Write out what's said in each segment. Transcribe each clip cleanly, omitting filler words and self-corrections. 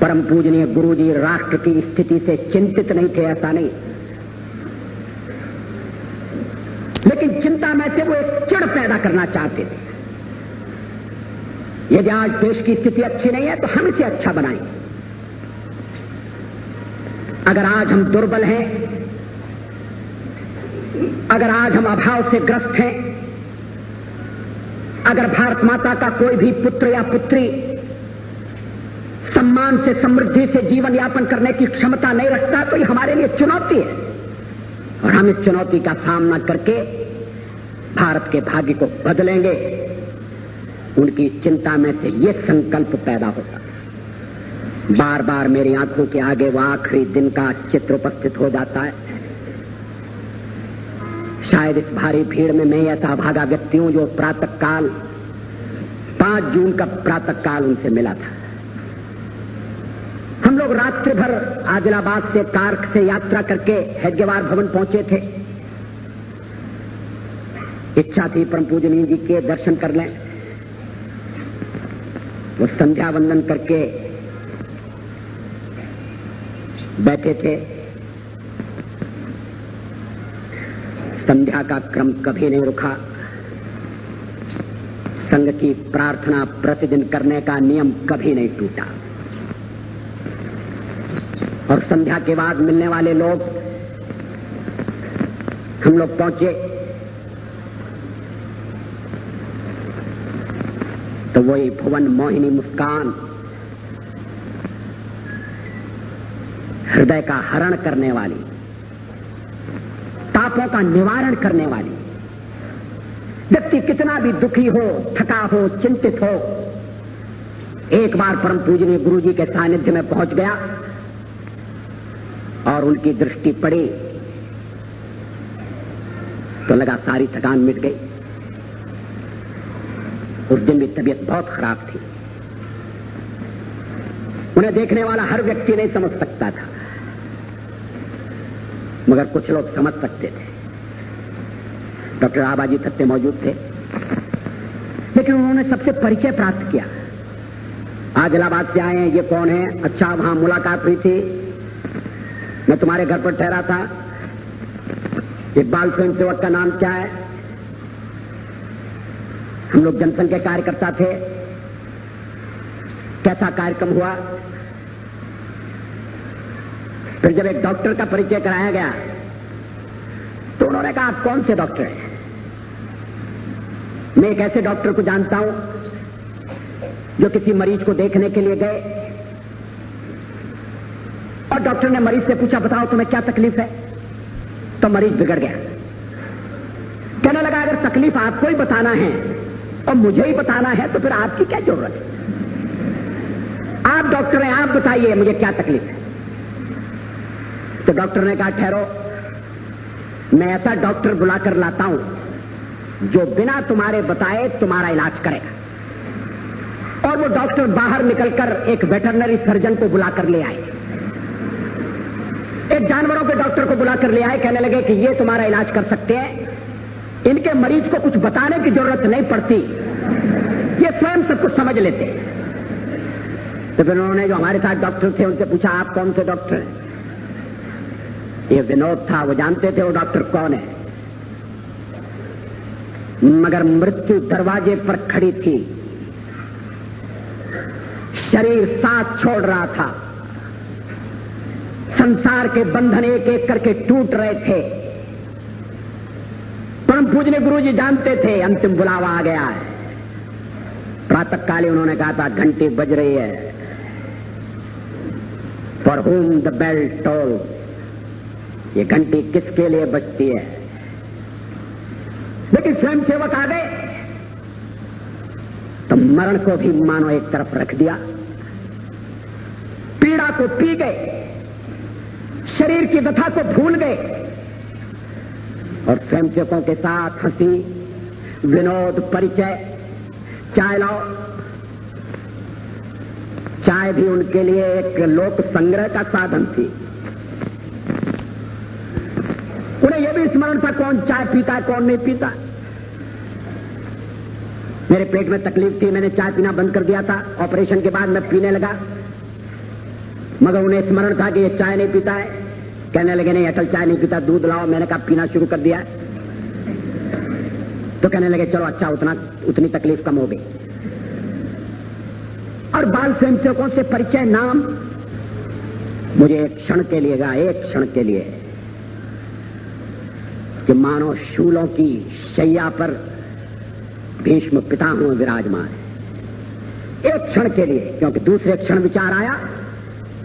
परम पूजनीय गुरुजी राष्ट्र की स्थिति से चिंतित नहीं थे, ऐसा नहीं, लेकिन चिंता में से वो एक चिढ़ पैदा करना चाहते थे। यदि आज देश की स्थिति अच्छी नहीं है तो हम इसे अच्छा बनाएं। अगर आज हम दुर्बल हैं, अगर आज हम अभाव से ग्रस्त हैं, अगर भारत माता का कोई भी पुत्र या पुत्री सम्मान से, समृद्धि से जीवन यापन करने की क्षमता नहीं रखता तो ये हमारे लिए चुनौती है, और हम इस चुनौती का सामना करके भारत के भाग्य को बदलेंगे। उनकी चिंता में से ये संकल्प पैदा होता। बार बार मेरी आंखों के आगे वो आखिरी दिन का चित्र उपस्थित हो जाता है। शायद इस भारी भीड़ में मैं ऐसा अभागा व्यक्ति हूं जो प्रातःकाल 5 जून का प्रातःकाल उनसे मिला था। हम लोग रात्रि भर आदिलाबाद से कार से यात्रा करके हेडगेवार भवन पहुंचे थे। इच्छा थी परम पूजनीय जी के दर्शन कर लें। वो संध्या वंदन करके बैठे थे। संध्या का क्रम कभी नहीं रुका। संघ की प्रार्थना प्रतिदिन करने का नियम कभी नहीं टूटा। और संध्या के बाद मिलने वाले लोग, हम लोग पहुंचे तो वही भुवन मोहिनी मुस्कान, हृदय का हरण करने वाली, तापों का निवारण करने वाली। व्यक्ति कितना भी दुखी हो, थका हो, चिंतित हो, एक बार परम पूजनीय गुरु जी के सानिध्य में पहुंच गया और उनकी दृष्टि पड़ी तो लगा सारी थकान मिट गई। उस दिन भी तबीयत बहुत खराब थी। उन्हें देखने वाला हर व्यक्ति नहीं समझ सकता था, मगर कुछ लोग समझ सकते थे। डॉक्टर आबाजी थत्ते मौजूद थे, लेकिन उन्होंने सबसे परिचय प्राप्त किया। आदिलाबाद से आए हैं, ये कौन है? अच्छा, वहां मुलाकात हुई थी, मैं तुम्हारे घर पर ठहरा था। इकबाल स्वयं सेवक का नाम क्या है? हम लोग जनसंघ के कार्यकर्ता थे। कैसा कार्यक्रम हुआ? फिर जब एक डॉक्टर का परिचय कराया गया तो उन्होंने कहा, आप कौन से डॉक्टर हैं? मैं एक ऐसे डॉक्टर को जानता हूं जो किसी मरीज को देखने के लिए गए और डॉक्टर ने मरीज से पूछा, बताओ तुम्हें क्या तकलीफ है? तो मरीज बिगड़ गया। कहने लगा, अगर तकलीफ आपको ही बताना है और मुझे ही बताना है तो फिर आपकी क्या जरूरत है? आप डॉक्टर हैं, आप बताइए मुझे क्या तकलीफ है। तो डॉक्टर ने कहा, ठहरो, मैं ऐसा डॉक्टर बुलाकर लाता हूं जो बिना तुम्हारे बताए तुम्हारा इलाज करेगा। और वो डॉक्टर बाहर निकलकर एक वेटरनरी सर्जन को बुलाकर ले आए, एक जानवरों के डॉक्टर को बुलाकर ले आए। कहने लगे कि ये तुम्हारा इलाज कर सकते हैं, इनके मरीज को कुछ बताने की जरूरत नहीं पड़ती, ये स्वयं सब कुछ समझ लेते। तो फिर उन्होंने जो हमारे साथ डॉक्टर थे उनसे पूछा, आप कौन से डॉक्टर हैं? ये विनोद था, वो जानते थे वो डॉक्टर कौन है। मगर मृत्यु दरवाजे पर खड़ी थी, शरीर साथ छोड़ रहा था, संसार के बंधन एक एक करके टूट रहे थे। परम पूजनीय गुरु जी जानते थे अंतिम बुलावा आ गया है। प्रातःकाली उन्होंने कहा था, घंटी बज रही है। For whom the bell toll, ये घंटी किसके लिए बजती है? लेकिन स्वयं सेवक आ गए तो मरण को भी मानो एक तरफ रख दिया, पीड़ा को पी गए, शरीर की व्यथा को भूल गए और स्वयं सेवकों के साथ हंसी, विनोद, परिचय। चाय लाओ। चाय भी उनके लिए एक लोक संग्रह का साधन थी। उन्हें यह भी स्मरण था कौन चाय पीता कौन नहीं पीता। मेरे पेट में तकलीफ थी, मैंने चाय पीना बंद कर दिया था। ऑपरेशन के बाद मैं पीने लगा। मगर उन्हें स्मरण था कि ये चाय नहीं पीता है। कहने लगे नहीं अटल चाय नहीं पीता, दूध लाओ। मैंने कहा पीना शुरू कर दिया। तो कहने लगे चलो अच्छा, उतनी तकलीफ कम हो गई। और बाल स्वयंसेवकों से परिचय, नाम मुझे एक क्षण के लिए गा, एक क्षण के लिए, कि मानो शूलों की शैया पर भीष्म पितामह विराजमान है। एक क्षण के लिए, क्योंकि दूसरे क्षण विचार आया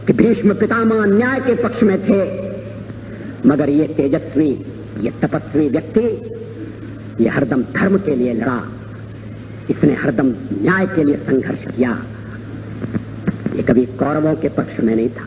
कि भीष्म पितामह न्याय के पक्ष में थे, मगर ये तेजस्वी, ये तपस्वी व्यक्ति, ये हरदम धर्म के लिए लड़ा, इसने हरदम न्याय के लिए संघर्ष किया, ये कभी कौरवों के पक्ष में नहीं था।